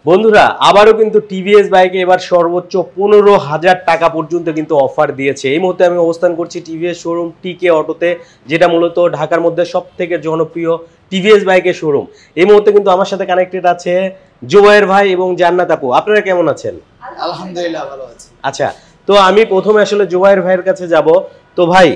বন্ধুরা আবারও কিন্তু টিভিএস বাইকে এবার সর্বোচ্চ 15,000 টাকা পর্যন্ত কিন্তু অফার দিয়েছে। এই মুহূর্তে আমি অবস্থান করছি টিভিএস শোরুম টিকে অটোতে, যেটা মূলত ঢাকার মধ্যে সবথেকে জনপ্রিয় টিভিএস বাইকের শোরুম। এই মুহূর্তে কিন্তু আমার সাথে কানেক্টেড আছে জুবায়ের ভাই এবং জান্নাত আপু। আপনারা কেমন আছেন? আলহামদুলিল্লাহ ভালো আছি। আচ্ছা, তো আমি প্রথমে আসলে জুবায়ের ভাইয়ের কাছে যাব। তো ভাই,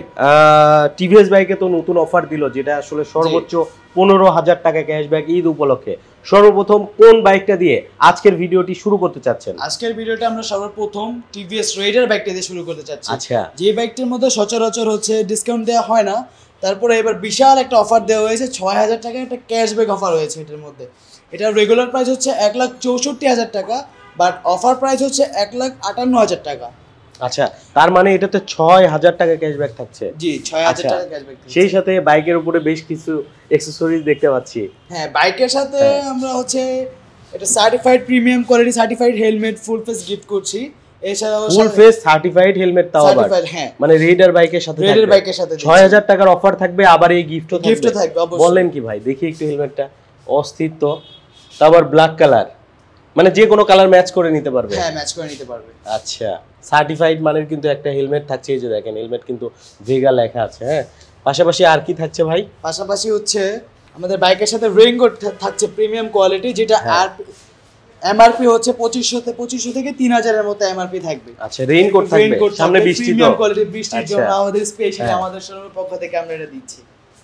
টিভিএস বাইকে তো নতুন অফার দিল, যেটা আসলে সর্বোচ্চ 15,000 টাকা ক্যাশব্যাক ঈদ উপলক্ষে। সর্বপ্রথম কোন বাইকটা দিয়ে আজকের ভিডিওটি শুরু করতে চাচ্ছেন? আজকের ভিডিওটা আমরা সর্বপ্রথম টিভিএস রেইডার বাইকটা দিয়ে শুরু করতে চাচ্ছি। আচ্ছা, যে বাইকটির মধ্যে সচরাচর হচ্ছে ডিসকাউন্ট দেওয়া হয় না, তারপরে এবার বিশাল একটা অফার দেওয়া হয়েছে। 6,000 টাকা একটা ক্যাশব্যাক অফার হয়েছে এটার মধ্যে। এটা রেগুলার প্রাইস হচ্ছে 1,64,000 টাকা, বাট অফার প্রাইস হচ্ছে 1,58,000 টাকা। আচ্ছা, তার মানে এটাতে 6,000 টাকা ক্যাশব্যাক থাকছে। জি, 6,000 টাকা ক্যাশব্যাক। সেই সাথে বাইকের উপরে বেশ কিছু অ্যাকসেসরিজ দেখতে পাচ্ছি। হ্যাঁ, বাইকের সাথে আমরা হচ্ছে এটা certified premium quality certified helmet full face gift করছি। এছাড়াও ফুল ফেস সার্টিফাইড হেলমেট, তাও আবার মানে রেইডার বাইকের সাথে। রেইডার বাইকের সাথে 6,000 টাকার অফার থাকবে, আবার এই গিফটও থাকবে। বললেন কি ভাই? দেখি একটু হেলমেটটা, অস্থির তো। তারপর ব্ল্যাক কালার, মানে যে কোনো কালার ম্যাচ করে নিতে পারবে। হ্যাঁ, ম্যাচ করে নিতে পারবে। আচ্ছা, সার্টিফাইড মানের কিন্তু একটা হেলমেট থাকছে। এই যে দেখেন, হেলমেট কিন্তু ভেগা লেখা আছে। হ্যাঁ, পাশাপাশি আর কি থাকছে ভাই? পাশাপাশি হচ্ছে আমাদের বাইকের সাথে রেইনকোট থাকছে প্রিমিয়াম কোয়ালিটি, যেটা আর এমআরপি হচ্ছে 2500 থেকে 3000 এর মতো এমআরপি থাকবে। আচ্ছা, রেইনকোট থাকবে, সামনে বৃষ্টি, তো প্রিমিয়াম কোয়ালিটি বৃষ্টির জন্য আমাদের স্পেশালি আমাদের শোরুমের পক্ষ থেকে আমরা এটা দিচ্ছি।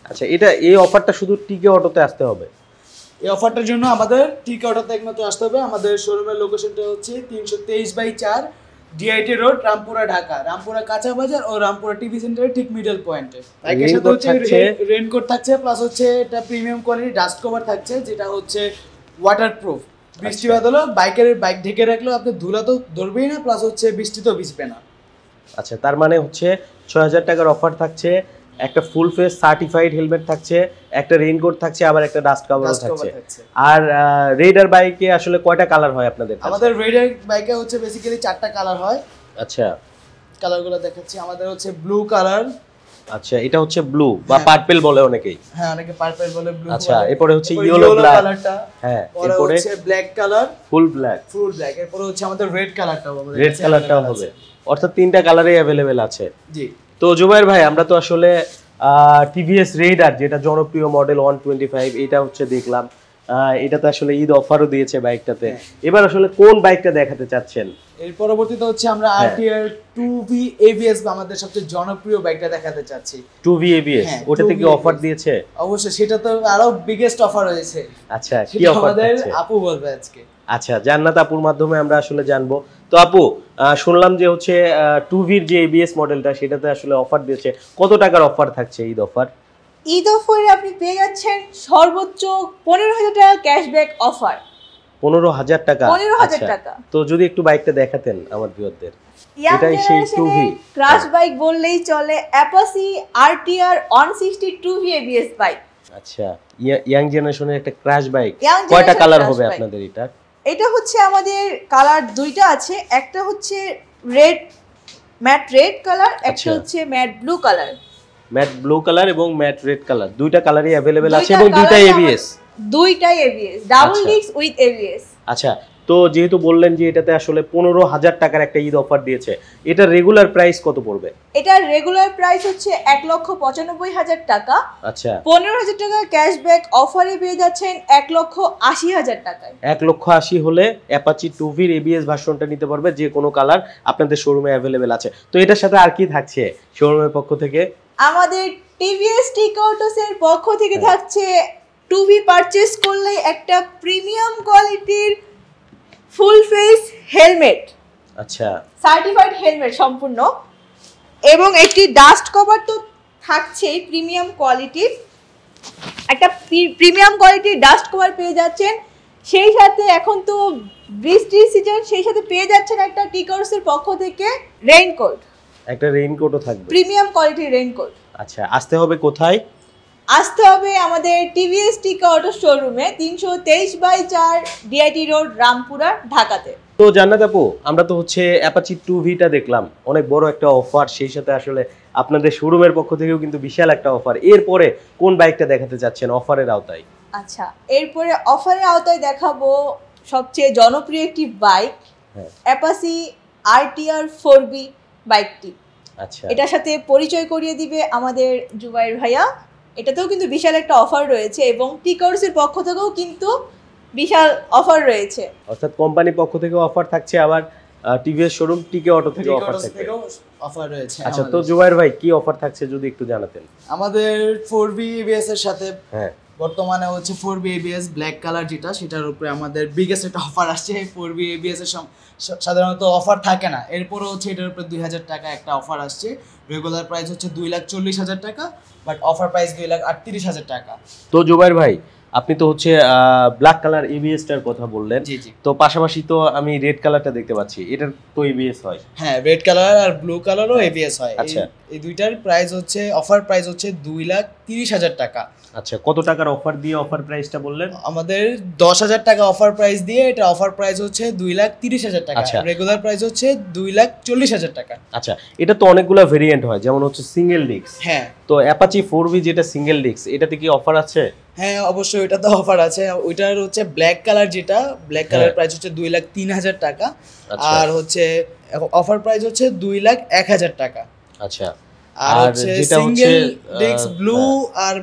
আচ্ছা, এই অফারটা শুধু টিকে অটোতে আসতে হবে? এই অফারটার জন্য আমাদের টিকে অটোতে একমাত্র আসতে হবে। আমাদের শোরুমের লোকেশনটা হচ্ছে 323/4 ডিআইটি রোড, রামপুরা, ঢাকা। রামপুরা কাঁচা বাজার ও রামপুরা টিভি সেন্টারের ঠিক মিডল পয়েন্টে। বাইকের সাথে হচ্ছে রেইনকোট থাকছে, প্লাস হচ্ছে এটা প্রিমিয়াম কোয়ালিটি ডাস্ট কভার থাকছে, যেটা হচ্ছে ওয়াটারপ্রুফ। বৃষ্টি বাদলও বাইক ঢেকে রাখলেও আপনি ধুলা তো ধরবেই না, প্লাস হচ্ছে বৃষ্টিতেও ভিজবে না। আচ্ছা, তার মানে হচ্ছে 6,000 টাকার অফার থাকছে, একটা ফুল ফেস সার্টিফাইড হেলমেট থাকছে, একটা রেইনকোট থাকছে, আবার একটা ডাস্ট কভারও থাকছে। আর রেইডার বাইকে আসলে কয়টা কালার হয় আপনাদের? আমাদের রেইডার বাইকে হচ্ছে বেসিক্যালি 4টা কালার হয়। আচ্ছা, কালারগুলো দেখাচ্ছি। আমাদের হচ্ছে ব্লু কালার। আচ্ছা, এটা হচ্ছে ব্লু বা পার্পল বলে অনেকেই। হ্যাঁ, অনেকে পার্পল বলে, ব্লু। আচ্ছা, এরপরে হচ্ছে ইয়েলো কালারটা। হ্যাঁ, এরপরে হচ্ছে ব্ল্যাক কালার, ফুল ব্ল্যাক। এরপরে হচ্ছে আমাদের রেড কালারটাও হবে। রেড কালারটাও হবে, অর্থাৎ 3টা কালারই अवेलेबल আছে। জি। তো জুবায়ের ভাই, আমরা তো আসলে টিভিএস রেইডার, যেটা জনপ্রিয় মডেল 125, এটা হচ্ছে দেখলাম। এটাতে আসলে ঈদ অফারও দিয়েছে বাইকটাতে। এবার আসলে কোন বাইকটা দেখাতে চাচ্ছেন? এর পরবর্তীতে হচ্ছে আমরা আরটিআর 2V ABS আমাদের সবচেয়ে জনপ্রিয় বাইকটা দেখাতে চাচ্ছি। 2V ABS, ওটাতে কি অফার দিয়েছে? অবশ্যই, সেটা তো আরো বিগেস্ট অফার হয়েছে। আচ্ছা, কি অফার আছে? আপু বলবে আজকে। আচ্ছা, জান্নাত আপুর মাধ্যমে আমরা আসলে জানবো। তো আপু, শুনলাম যে হচ্ছে 2V এর যে ABS মডেলটা, সেটাতে আসলে অফার দিয়েছে। কত টাকার অফার থাকছে ঈদ অফার? ঈদ অফারে আপনি পেয়ে যাচ্ছেন সর্বোচ্চ 15,000 টাকা ক্যাশব্যাক অফার। 15,000 টাকা? 15,000 টাকা। তো যদি একটু বাইকটা দেখাতেন আমার ভিউয়ারদের। এটাই সেই 2V ক্রাশ বাইক বললেই চলে, Apache RTR 160 2V ABS bike. আচ্ছা, ইয়াং জেনারেশনের একটা ক্রাশ বাইক। কয়টা কালার হবে আপনাদের এটা? এটা হচ্ছে আমাদের কালার দুইটা আছে, একটা হচ্ছে রেড, ম্যাট রেড কালার, একটা হচ্ছে matte blue colour. Matte blue colour এবং ম্যাট রেড কালার, দুইটা কালারই अवेलेबल আছে এবং দুইটাই ABS। দুইটাই ABS, double disc with ABS। আচ্ছা, তো যেহেতু বললেন যে এটাতে আসলে 15,000 টাকার একটা ঈদ অফার দিয়েছে, এটা রেগুলার প্রাইস কত পড়বে? এটার রেগুলার প্রাইস হচ্ছে 1,95,000 টাকা। আচ্ছা, 15,000 টাকা ক্যাশব্যাক অফারে পেয়ে যাচ্ছেন 1,80,000 টাকায়। 1,80,000 হলে অ্যাপাচি 2V এর ABS ভার্সনটা নিতে পারবে, যে কোনো কালার আপনাদের শোরুমে अवेलेबल আছে। তো এটার সাথে আর কি থাকছে শোরুমের পক্ষ থেকে? আমাদের টিভিএস টিকে অটোস এর পক্ষ থেকে থাকছে 2V পারচেজ করলে একটা প্রিমিয়াম কোয়ালিটির ফুল ফেস হেলমেট। আচ্ছা, সার্টিফাইড হেলমেট সম্পূর্ণ, এবং একটি ডাস্ট কভার তো থাকছেই প্রিমিয়াম কোয়ালিটির। একটা প্রিমিয়াম কোয়ালিটির ডাস্ট কভার পেয়ে যাচ্ছেন। সেই সাথে এখন তো বৃষ্টির সিজন, সেই সাথে পেয়ে যাচ্ছেন একটা টিকে অটোস এর পক্ষ থেকে রেইনকোট। একটা রেইনকোটও থাকবে, প্রিমিয়াম কোয়ালিটির রেইনকোট। আচ্ছা, আসতে হবে কোথায়? আসতে হবে আমাদের টিভিএস টিকে অটো শোরুমে, 323/4 ডিআইটি রোড, রামপুরা, ঢাকাতে। তো জান্নাত আপু, আমরা তো হচ্ছে অ্যাপাচি 2V টা দেখলাম, অনেক বড় একটা অফার, সেই সাথে আসলে আপনাদের শোরুমের পক্ষ থেকেও কিন্তু বিশাল একটা অফার। এরপরে কোন বাইকটা দেখাতে যাচ্ছেন অফারের আওতায়? আচ্ছা, এরপরে অফারের আওতায় দেখাবো সবচেয়ে জনপ্রিয় একটি বাইক হ্যাঁ। অ্যাপাচি RTR 4B বাইকটি। আচ্ছা এটার সাথে পরিচয় করিয়ে দিবে আমাদের জুবাইর ভাইয়া। এটাতেও কিন্তু বিশাল একটা অফার রয়েছে এবং টিকার্সের পক্ষ থেকেও কিন্তু বিশাল অফার রয়েছে। অর্থাৎ কোম্পানির পক্ষ থেকে অফার থাকছে, আবার টিভিএস শোরুম টিকে অটো থেকে টিকে অফার অটো থাকবে। থেকেও অফার রয়েছে। আচ্ছা, তো জুবাইর ভাই কি অফার থাকছে যদি একটু জানাতেন। আমাদের 4B ABS এর সাথে হ্যাঁ বর্তমানে হচ্ছে 4B ABS ব্ল্যাক কালার যেটা, সেটার উপরে আমাদের বিগেস্ট একটা অফার আসছে। 4B ABS এর সাধারণত অফার থাকে না, এরপরে হচ্ছে এটার উপরে 2000 টাকা একটা অফার আসছে। রেগুলার প্রাইস হচ্ছে 2,40,000 টাকা, বাট অফার প্রাইস 2,38,000 টাকা। তো জুবাইর ভাই, আপনি তো হচ্ছে ব্ল্যাক কালার এবিএসটার কথা বললেন, জি জি। তো পাশাপাশি তো আমি রেড কালারটা দেখতে পাচ্ছি, এটার তো এবিএস হয়। হ্যাঁ, রেড কালার আর ব্লু কালারও ABS হয়। আচ্ছা। এই দুইটার প্রাইস হচ্ছে, অফার প্রাইস হচ্ছে 2,30,000 টাকা। আচ্ছা, কত টাকার অফার দিয়ে অফার প্রাইসটা বললেন? আমাদের 10,000 টাকা অফার প্রাইস দিয়ে, এটা অফার প্রাইস হচ্ছে 2,30,000 টাকা। আচ্ছা। রেগুলার প্রাইস হচ্ছে 2,40,000 টাকা। আচ্ছা, এটা তো অনেকগুলো ভেরিয়েন্ট হয়, যেমন হচ্ছে সিঙ্গেল ডিস্ক। হ্যাঁ তো অ্যাপাচি 4B যেটা সিঙ্গেল ডিস্ক, এটাতে কি অফার আছে? হ্যাঁ, অবশ্যই ওটা তো অফার আছে। ওইটার হচ্ছে ব্ল্যাক কালার যেটা, ব্ল্যাক কালার প্রাইস হচ্ছে 2,03,000 টাকা। আচ্ছা। আর হচ্ছে অফার প্রাইস হচ্ছে 2,01,000 টাকা। আচ্ছা, আর হচ্ছে যেটা সিঙ্গেল হচ্ছে ডিস্ক ব্লু আর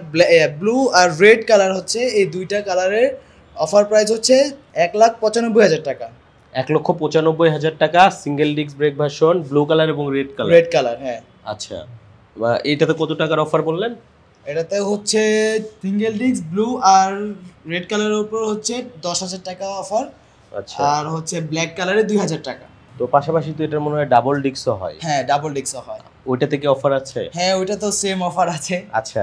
ব্লু আর রেড কালার হচ্ছে, এই দুইটা কালারের অফার প্রাইস হচ্ছে 1,95,000 টাকা। 1,95,000 টাকা single disc brake version, blue colour এবং রেড কালার। রেড কালার, হ্যাঁ। আচ্ছা, এটাতে কত টাকার অফার বললেন? এটাতে হচ্ছে সিঙ্গেল ডিস্ক ব্লু আর রেড কালারের উপর হচ্ছে 10,000 টাকা অফার। আচ্ছা, আর হচ্ছে ব্ল্যাক কালারে 2,000 টাকা। তো পাশাপাশি তো এটার মনে হয় ডাবল ডিস্কও হয়। হ্যাঁ, ডাবল ডিস্কও হয়। ওইটাতে কি অফার আছে? হ্যাঁ, ওইটা তো সেম অফার আছে। আচ্ছা,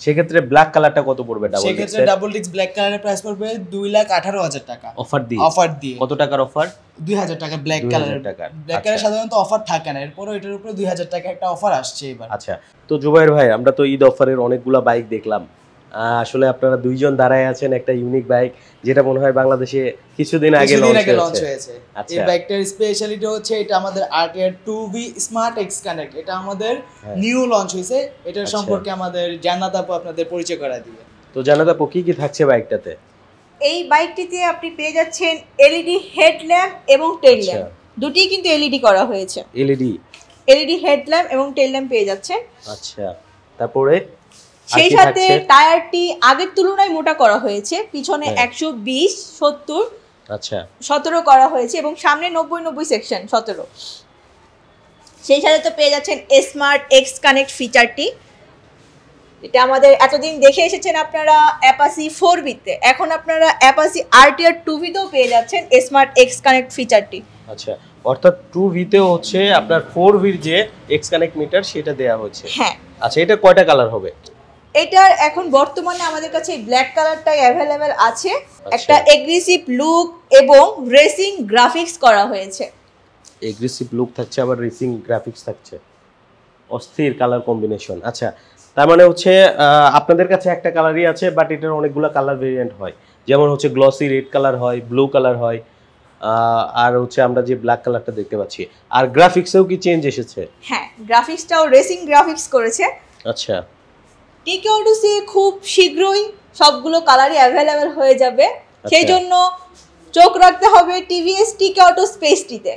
সেক্ষেত্রে ব্ল্যাক কালারটা কত পড়বে ডাবল সেক্ষেত্রে ডিস্কের? ডাবল ডিস্ক ব্ল্যাক কালারের প্রাইস পড়বে 2,18,000 টাকা অফার দিয়ে? অফার দিয়ে। কত টাকার অফার? 2,000 টাকা ব্ল্যাক 2,000 কালারের। টাকার। ব্ল্যাক কালার আচ্ছা। সাধারণত অফার থাকে না, এরপর এটার উপরে 2,000 টাকা একটা অফার আসছে এবার। আচ্ছা, তো জুবাইর ভাই, আমরা তো ঈদ অফারের অনেকগুলা বাইক দেখলাম। আসলে আপনারা দুইজন দাঁড়ায় আছেন একটা ইউনিক বাইক, যেটা মনে হয় বাংলাদেশে কিছুদিন আগে লঞ্চ হয়েছে। আচ্ছা। এই বাইকটার স্পেশালিটি হচ্ছে এটা আমাদের RTR 2V smart x connect. এটা আমাদের নিউ লঞ্চ হয়েছে। এটার আচ্ছা। সম্পর্কে আমাদের জান্নাত আপু আপনাদের পরিচয় করায় দিবে। তো জানাতে আপু, কি কি থাকছে বাইকটাতে? এই বাইকটিতে আপনি পেয়ে যাচ্ছেন LED হেডল্যাম্প এবং টেল আচ্ছা। ল্যাম্প, দুটি কিন্তু LED করা হয়েছে। LED হেডল্যাম্প এবং টেল ল্যাম্প পেয়ে যাচ্ছেন। আচ্ছা, তারপরে সেই সাথে টায়ারটি আগের তুলনায় মোটা করা হয়েছে, পিছনে হ্যাঁ। 120, 70, আচ্ছা 17 করা হয়েছে এবং সামনে 90 সেকশন 17। সেই সাথে তো পেয়ে যাচ্ছেন স্মার্ট এক্স কানেক্ট ফিচারটি, এটা আমাদের এতদিন দেখে এসেছেন আপনারা অ্যাপাচি 4B-তে, এখন আপনারা অ্যাপাচি RTR 2V-তেও পেয়ে যাচ্ছেন স্মার্ট এক্স কানেক্ট ফিচারটি। আচ্ছা, অর্থাৎ 2V-তেও হচ্ছে আপনার 4V-র যে এক্স কানেক্ট মিটার সেটা দেয়া হচ্ছে। হ্যাঁ। আচ্ছা, এটা কয়টা কালার হবে? এটার এখন বর্তমানে আমাদের কাছে ব্ল্যাক কালারটাই অ্যাভেলেবেল আছে। একটা এগ্রেসিভ লুক এবং রেসিং গ্রাফিক্স করা হয়েছে। এগ্রেসিভ লুক থাকছে, আবার রেসিং গ্রাফিক্স থাকছে, অস্থির কালার কম্বিনেশন। আচ্ছা, তার মানে হচ্ছে আপনাদের কাছে একটা কালারই আছে, বাট এটার অনেকগুলো কালার ভেরিয়েন্ট হয়, যেমন হচ্ছে গ্লসি রেড কালার হয়, ব্লু কালার হয়, আর হচ্ছে আমরা যে ব্ল্যাক কালারটা দেখতে পাচ্ছি। আর গ্রাফিক্সেও কি চেঞ্জ এসেছে? হ্যাঁ, গ্রাফিক্সটাও রেসিং গ্রাফিক্স করেছে। আচ্ছা, টিকে অটোসে খুব শীঘ্রই সবগুলো কালারই অ্যাভেলেবেল হয়ে যাবে, সেই জন্য চোখ রাখতে হবে টিভিএস টিকে অটো স্পেসটিতে।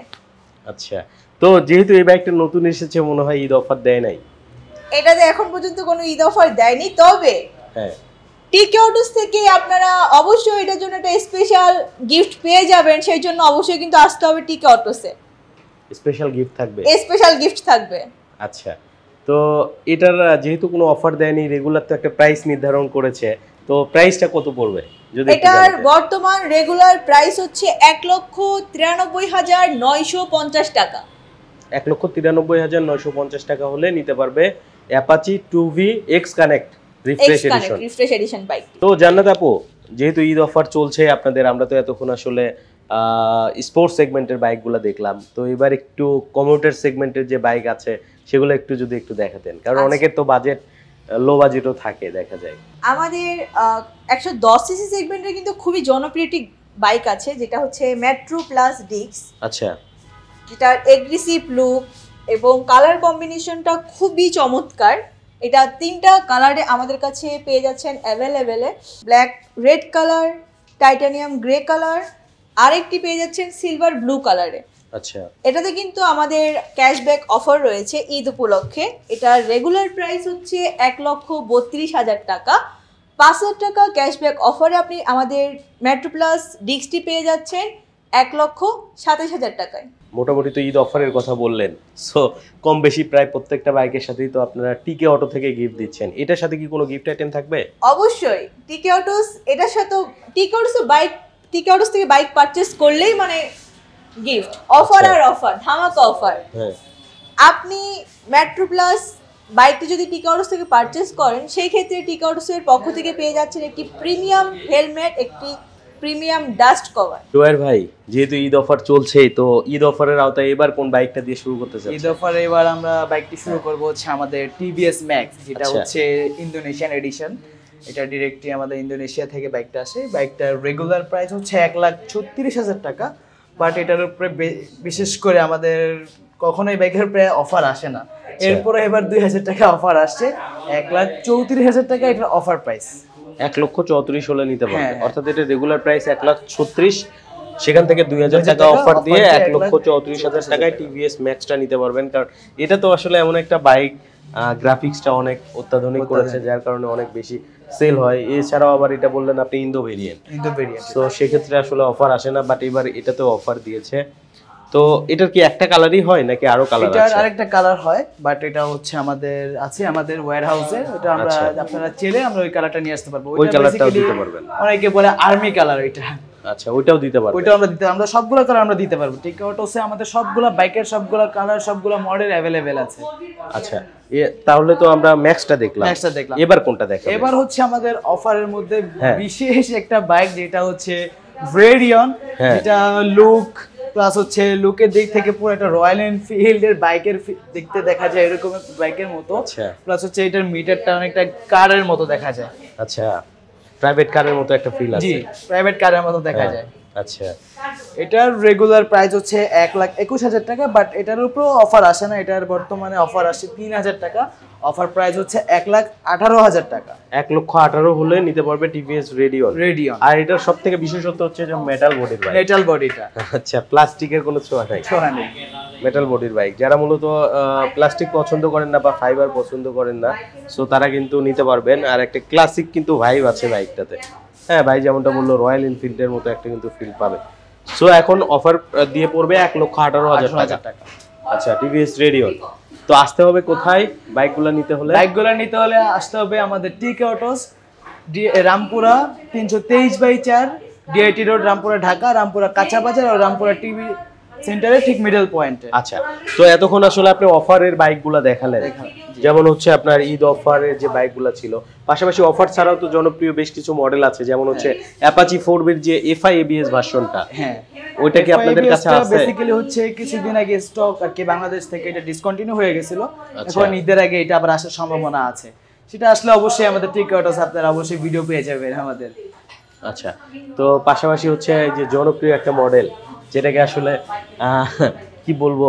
আচ্ছা, তো যেহেতু এই বাইকটা নতুন এসেছে, মনে হয় ঈদ অফার দেয় নাই। এটাতে এখন পর্যন্ত কোনো ঈদ অফার দেয়নি, তবে হ্যাঁ, টিকে অটোস থেকে আপনারা অবশ্যই এটার জন্য একটা স্পেশাল গিফট পেয়ে যাবেন, সেই জন্য অবশ্যই কিন্তু আসতে হবে টিকে অটোসে। স্পেশাল গিফট থাকবে? স্পেশাল গিফট থাকবে। আচ্ছা, তো এটার যেহেতু কোনো অফার দেয়নি, রেগুলার তো একটা প্রাইস নির্ধারণ করেছে, তো প্রাইসটা কত পড়বে যদি একটু এটার জানাতেন? বর্তমান রেগুলার প্রাইস হচ্ছে 1,93,950 টাকা। 1,93,950 টাকা হলে নিতে পারবে Apache 2V x connect refresh addition. Refresh addition bike. তো জান্নাত আপু, যেহেতু ঈদ অফার চলছে আপনাদের, আমরা তো এতক্ষণ আসলে স্পোর্টস সেগমেন্টের বাইকগুলো দেখলাম, তো এবার একটু কমিউটার সেগমেন্টের যে বাইক আছে সেগুলো একটু যদি একটু দেখাতেন, কারণ অনেকের তো বাজেট লো বাজেটও থাকে দেখা যায়। আমাদের 110 সিসি সেগমেন্টের কিন্তু খুবই জনপ্রিয় একটি বাইক আছে, যেটা হচ্ছে মেট্রো প্লাস ডিক্স। আচ্ছা, যেটার এগ্রেসিভ লুক এবং কালার কম্বিনেশনটা খুবই চমৎকার। এটা 3টা কালারে আমাদের কাছে পেয়ে যাচ্ছেন অ্যাভেলেবেলে, black red colour, titanium grey colour আরেকটি পেয়ে যাচ্ছেন সিলভার ব্লু কালারে। আচ্ছা, এটাতে কিন্তু আমাদের ক্যাশব্যাক অফার রয়েছে ঈদ উপলক্ষে। এটার রেগুলার প্রাইস হচ্ছে 1,32,000 টাকা। 5,000 টাকা ক্যাশব্যাক অফারে আপনি আমাদের মেট্রো প্লাস ডিক্সটি পেয়ে যাচ্ছেন 1,27,000 টাকায়। মোটামুটি তো ঈদ অফারের কথা বললেন, সো কম বেশি প্রায় প্রত্যেকটা বাইকের সাথেই তো আপনারা টিকে অটো থেকে গিফট দিচ্ছেন। এটার সাথে কি কোনো গিফট আইটেম থাকবে? অবশ্যই টিকে অটোস, এটার সাথে টিকে অটোস বাইক, টিকে অটোস থেকে বাইক পারচেজ করলেই মানে গিফট অফার আর অফার, ধামাকা অফার। হ্যাঁ, আপনি মেট্রো প্লাস বাইকটি যদি টিকে অটোস থেকে পারচেজ করেন, সেই ক্ষেত্রে টিকে অটোসের পক্ষ থেকে পেয়ে যাচ্ছেন একটি প্রিমিয়াম হেলমেট, একটি প্রিমিয়াম ডাস্ট কভার। জোয়ার ভাই, যেহেতু ঈদ অফার চলছে, তো ঈদ অফারের আওতায় এবার কোন বাইকটা দিয়ে শুরু করতে চাচ্ছেন? ঈদ অফারে এবার আমরা বাইকটি শুরু করব হচ্ছে আমাদের টিভিএস ম্যাক্স, যেটা আচ্ছা। হচ্ছে ইন্দোনেশিয়ান এডিশন। এটা ডিরেক্টলি আমাদের ইন্দোনেশিয়া থেকে বাইকটা আসে। বাইকটার রেগুলার প্রাইস হচ্ছে 1,36,000 টাকা, বাট এটার উপরে বিশেষ করে আমাদের কখনোই বাইকের প্রায় অফার আসে না। এরপরে এবার 2,000 টাকা অফার আসছে, 1,34,000 টাকা এটার অফার প্রাইস। 1,34,000 হলে নিতে পারবেন, হ্যাঁ। অর্থাৎ এটা রেগুলার প্রাইস 1,36,000, সেখান থেকে 2,000 টাকা অফার দিয়ে 1,34,000 টাকায় টিভিএস ম্যাক্সটা নিতে পারবেন। কারণ এটা তো আসলে এমন একটা বাইক, গ্রাফিক্সটা অনেক অত্যাধুনিক করেছে, যার কারণে অনেক বেশি সেল হয়। এছাড়াও আবার এটা বললেন আপনি ইন্দো ভেরিয়েন্ট, তো সেক্ষেত্রে আসলে অফার আসে না, বাট এবার এটাতেও অফার দিয়েছে। তো এটার কি একটা কালারই হয় নাকি আরো কালার আছে? এটার আরেকটা কালার হয়, বাট এটা হচ্ছে আমাদের আছে আমাদের ওয়্যারহাউসে। এটা আমরা আপনারা চাইলে আমরা ওই কালারটা নিয়ে আসতে পারবো। ওই কালারটাও দিতে পারবেন। অনেকে বলে আর্মি কালার, ওইটা আচ্ছা, ওইটাও দিতে পারবেন। ওইটাও আমরা সবগুলো কালার আমরা দিতে পারবো। টিকে অটোসে আমাদের সবগুলো বাইকের সবগুলো কালার, সবগুলো মডেল অ্যাভেলেবেল আছে। আচ্ছা, তাহলে তো আমরা ম্যাক্সটা দেখলাম, এবার কোনটা দেখাবো? এবার হচ্ছে আমাদের অফারের মধ্যে বিশেষ একটা বাইক, যেটা হচ্ছে ভেরিয়ন। যেটা লুক প্লাস হচ্ছে লুকের দিক থেকে পুরো একটা রয়্যাল এনফিল্ডের বাইকের দেখতে দেখা যায়, এরকম বাইকের মতো। প্লাস হচ্ছে এটার মিটারটা অনেকটা কারের মতো দেখা যায়। আচ্ছা, প্রাইভেট কারের মতো একটা ফিল আছে। জি, প্রাইভেট কারের মতো দেখা যায়। আচ্ছা, এটার রেগুলার প্রাইস হচ্ছে 1,21,000 টাকা, বাট এটার উপরেও অফার আসে না। এটার বর্তমানে অফার আসছে 3,000 টাকা। অফার প্রাইস হচ্ছে 1,18,000 টাকা। 1,18,000 হলে নিতে পারবে টিভিএস রেডিয়ন। আর এটার সবথেকে বিশেষত্ব হচ্ছে যে মেটাল বডির বাইক। মেটাল বডিটা, আচ্ছা, প্লাস্টিকের কোনো ছোঁয়া নাই, মেটাল বডির বাইক। যারা মূলত প্লাস্টিক পছন্দ করেন না বা ফাইবার পছন্দ করেন না, সো তারা কিন্তু নিতে পারবেন। আর একটা ক্লাসিক কিন্তু ভাইব আছে বাইকটাতে। হ্যাঁ, ভাই যেমনটা বললো, রয়্যাল এনফিল্ডের মতো একটা কিন্তু ফিল পাবে। সো এখন অফার দিয়ে পড়বে 1,18,000 টাকা। আচ্ছা, টিভিএস রেডিয়ন। তো আসতে হবে কোথায় বাইকগুলো নিতে হলে? আসতে হবে আমাদের টিকে autos, Rampura 323/4, DIT road, Rampura, Dhaka. Rampura কাঁচা বাজার আর রামপুরা টিভি সেন্টারে ঠিক মিডল পয়েন্টে। আচ্ছা, তো এতক্ষণ আসলে আপনি অফারের বাইকগুলো দেখালেন, যেমন হচ্ছে আপনার ঈদ অফারের যে বাইকগুলো ছিল, পাশাপাশি অফার ছাড়াও তো জনপ্রিয় বেশ কিছু মডেল আছে, যেমন হচ্ছে অ্যাপাচি 4B এর যে FI ABS ভার্সনটা। হ্যাঁ, ওইটা কি আপনাদের কাছে আছে? বেসিক্যালি হচ্ছে কিছুদিন আগে স্টক আর কি বাংলাদেশ থেকে এটা ডিসকন্টিনিউ হয়ে গেছিল। এখন ঈদের আগে এটা আবার আসার সম্ভাবনা আছে। সেটা আসলে অবশ্যই আমাদের টিকে অটোস আপনারা অবশ্যই ভিডিও পেয়ে যাবেন আমাদের। আচ্ছা, তো পাশাপাশি হচ্ছে এই যে জনপ্রিয় একটা মডেল, যেটাকে আসলে কি বলবো,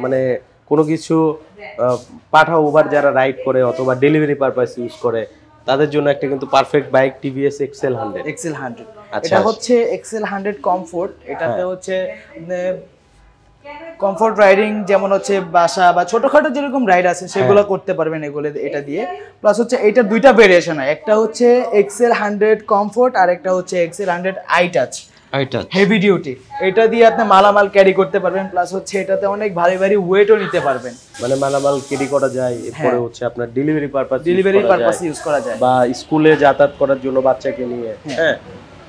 মানে কোনো কিছু পাঠাও উবার যারা রাইড করে অথবা ডেলিভারি পারপাস ইউজ করে, তাদের জন্য একটা কিন্তু পারফেক্ট বাইক টিভিএস এক্সেল 100। এটা হচ্ছে এক্সেল 100 কমফোর্ট। এটাতে হচ্ছে কমফোর্ট রাইডিং, যেমন হচ্ছে বাসা বা ছোটখাটো যেরকম রাইড আছে সেগুলো করতে পারবেন এগুলো এটা দিয়ে। প্লাস হচ্ছে এটা দুইটা ভেরিয়েশন হয়, একটা হচ্ছে এক্সেল 100 কমফোর্ট আর একটা হচ্ছে Excel 100 eye touch heavy duty. এটা দিয়ে আপনি মালামাল ক্যারি করতে পারবেন, প্লাস হচ্ছে এটাতে অনেক ভারী ভারী ওয়েটও নিতে পারবেন। মানে মালামাল ক্যারি করা যায়, এরপরে হচ্ছে আপনার ডেলিভারি পারপাস ইউজ করা যায়, বা স্কুলে যাতায়াত করার জন্য বাচ্চাকে নিয়ে। হ্যাঁ,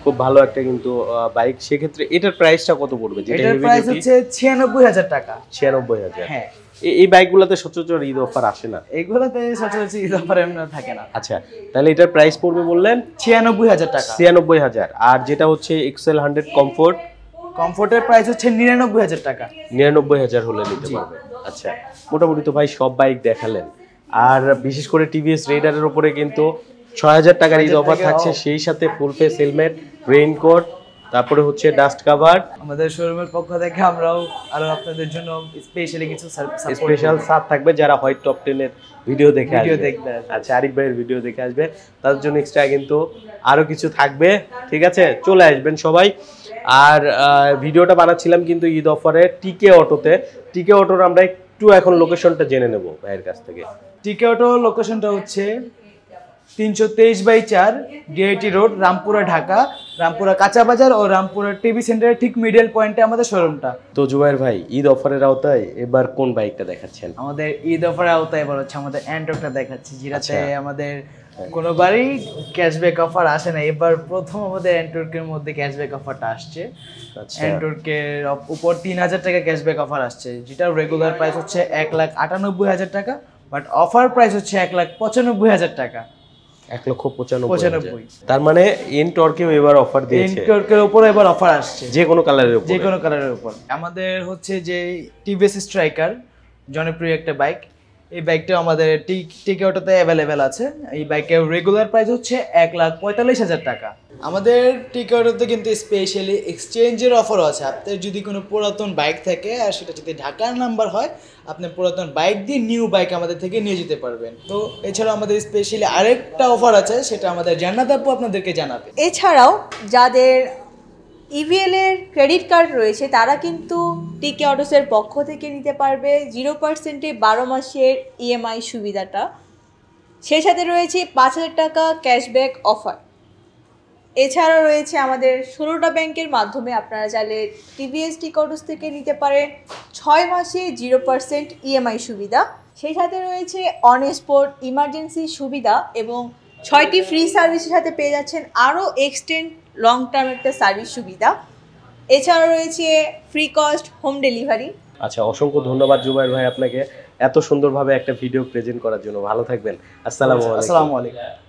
খুব ভালো একটা কিন্তু বাইক। সেক্ষেত্রে এটার প্রাইসটা কত পড়বে? এটার প্রাইস হচ্ছে 96,000 টাকা। 96,000। হ্যাঁ, এই বাইকগুলোতে সচরাচর ঈদ অফার আসে না, এইগুলোতে সচরাচর ঈদ অফার এমন থাকে না। আচ্ছা, তাহলে এটার প্রাইস পড়বে বললেন 96,000 টাকা। 96,000। আর যেটা হচ্ছে এক্সেল 100 কমফোর্টের প্রাইস হচ্ছে 99,000 টাকা। 99,000 হলে নিতে পারবে। আচ্ছা, মোটামুটি তো ভাই সব বাইক দেখালেন। আর বিশেষ করে টিভিএস রেডারের উপরে কিন্তু 6,000 টাকার ঈদ অফার থাকছে, সেই সাথে ফুল ফেস হেলমেট, রেইনকোট, তারপরে হচ্ছে ডাস্ট কভার, আমাদের শোরুমের পক্ষ থেকে আমরাও আরো আপনাদের জন্য স্পেশালি কিছু স্পেশাল সার থাকবে যারা হোয়াইট টপ 10 এর ভিডিও দেখে ভিডিও আসবে। দেখবে। আচ্ছা, আরিফ ভাইয়ের ভিডিও দেখে আসবে, তার জন্য এক্সট্রা কিন্তু আরো কিছু থাকবে। ঠিক আছে, চলে আসবেন সবাই। আর ভিডিওটা বানাচ্ছিলাম কিন্তু ঈদ অফারে টিকে অটোতে। টিকে অটোর আমরা একটু এখন লোকেশনটা জেনে নেব ভাইয়ের কাছ থেকে। টিকে অটো লোকেশনটা হচ্ছে 323/4 ডিআইটি রোড, রামপুরা, ঢাকা। রামপুরা কাঁচা বাজার ও রামপুরা টিভি সেন্টারের ঠিক মিডল পয়েন্টে আমাদের শোরুমটা। তো জুবাইর ভাই, ঈদ অফারের আওতায় এবার কোন বাইকটা দেখাচ্ছেন? আমাদের ঈদ অফারের আওতায় এবার হচ্ছে আমাদের অ্যান্ট্রকটা দেখাচ্ছি, যেটাতে আচ্ছা। আমাদের কোনোবারই ক্যাশব্যাক অফার আসে না, এবার প্রথম আমাদের অ্যান্ট্রকের মধ্যে ক্যাশব্যাক অফারটা আসছে। আচ্ছা, অ্যান্ট্রকের উপর 3000 টাকা ক্যাশব্যাক অফার আসছে, যেটা রেগুলার প্রাইস হচ্ছে 1,98,000 টাকা, বাট অফার প্রাইস হচ্ছে 1,95,000 টাকা। 1,95,000। তার মানে এনটর্কেও এবার অফার দিয়েছে, এনটর্কের উপর এবার অফার আসছে যে কোনো কালারের উপর। যে কোনো কালারের উপর। আমাদের হচ্ছে যে টিভিএস স্ট্রাইকার জনপ্রিয় একটা বাইক, এই বাইকটা আমাদের টিকে অটোতে অ্যাভেলেবেল আছে। এই বাইকের রেগুলার প্রাইস হচ্ছে 1,45,000 টাকা। আমাদের টিকে অটোতে কিন্তু স্পেশালি এক্সচেঞ্জের অফারও আছে। আপনার যদি কোনো পুরাতন বাইক থাকে আর সেটা যদি ঢাকার নাম্বার হয়, আপনি পুরাতন বাইক দিয়ে নিউ বাইক আমাদের থেকে নিয়ে যেতে পারবেন। তো এছাড়াও আমাদের স্পেশালি আরেকটা অফার আছে, সেটা আমাদের জান্নাত আপু আপনাদেরকে জানাবে। এছাড়াও যাদের ইভিএল এর ক্রেডিট কার্ড রয়েছে তারা কিন্তু টিকে অটোসের পক্ষ থেকে নিতে পারবে 0%-এ 12 মাসের ইএমআই সুবিধাটা। সেই সাথে রয়েছে 5,000 টাকা ক্যাশব্যাক অফার। এছাড়াও রয়েছে আমাদের 16টা ব্যাংকের মাধ্যমে আপনারা চাইলে টিভিএস টিকে অটোস থেকে নিতে পারেন 6 মাসে 0% ইএমআই সুবিধা। সেই সাথে রয়েছে অন স্পট ইমার্জেন্সি সুবিধা এবং 6টি ফ্রি সার্ভিসের সাথে পেয়ে যাচ্ছেন আরও এক্সটেন্ড লং টার্ম একটা সার্ভিস সুবিধা। এছাড়াও রয়েছে ফ্রি কস্ট হোম ডেলিভারি। আচ্ছা, অসংখ্য ধন্যবাদ জুবাইর ভাই আপনাকে এত সুন্দরভাবে একটা ভিডিও প্রেজেন্ট করার জন্য। ভালো থাকবেন। আসসালামু আলাইকুম। আসসালামু আলাইকুম।